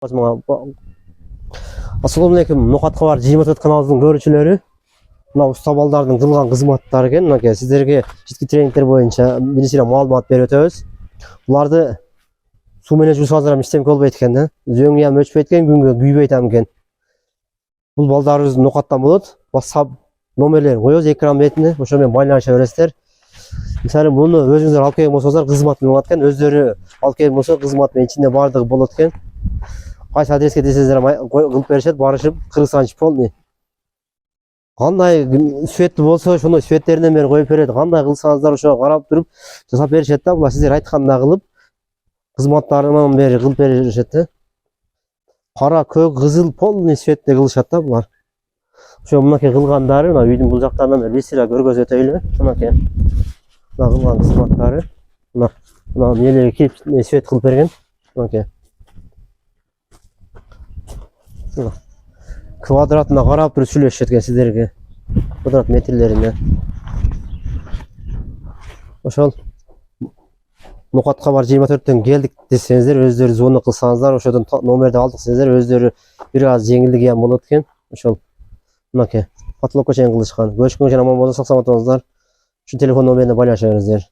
Assalamualaikum. Ноқатқа бар 24 каналының көрүүчүлөрү. Мына уста балдардын кылган кызматтары экен. Мынакей сиздерге житки тренингтер боюнча биринчиден маалымат берип өтөбүз. Буларды суу менен жуусаңыздар ham иштемке болбойт экен да. Зөңү ham өчпөйт экен, күнгө күйбөйт ham экен. Бул балдарыбыз ноқаттан болот. WhatsApp номерлерин коебуз экран бетине. Ошо менен байланыша бересиздер. Мисалы муну өзүңүздөр алып келген болсоңуздар кызмат менен болот экен. Өздөрү алып келген болсо кызмат менен ичинде бардыгы болот экен. Кайсы адреске десеңиздер кылып беришет, барышып Кыргызстанчы полный. Кандай светти болсо ошондой светтеринен бери коюп берет. Кандай кылсаңыздар ошо карап туруп жасап беришет да. Булар сиздер айткандай кылып кызматтарынан бери кылып беришет да. Кара, көк, кызыл полный светте кылышат да булар. Ошо мынакей кылгандары мына үйдүн бул жактарынан бери бисира көргөзөтөйлү. Мынакей. Мына кылган кызматтары. Мына эмелерге кирип свет кылып берген. Мынакей. Квадратына карап туруп сүйлөшүшөт экен сиздерге. Квадрат метрлерине. Ошол Ноқатқа бар 24-төн келдик десеңиздер, өздөрү звонок кылсаңыздар, ошодон номерди алдык десеңиздер, өздөрү бир аз жеңилдиги ham болот экен. Ошол мынакей потолокко чейин кылышкан. Көрүшкөнгө чейин аман болуңуздар, сак саламат болуңуздар. Ушу телефон номерине байланыша бериңиздер.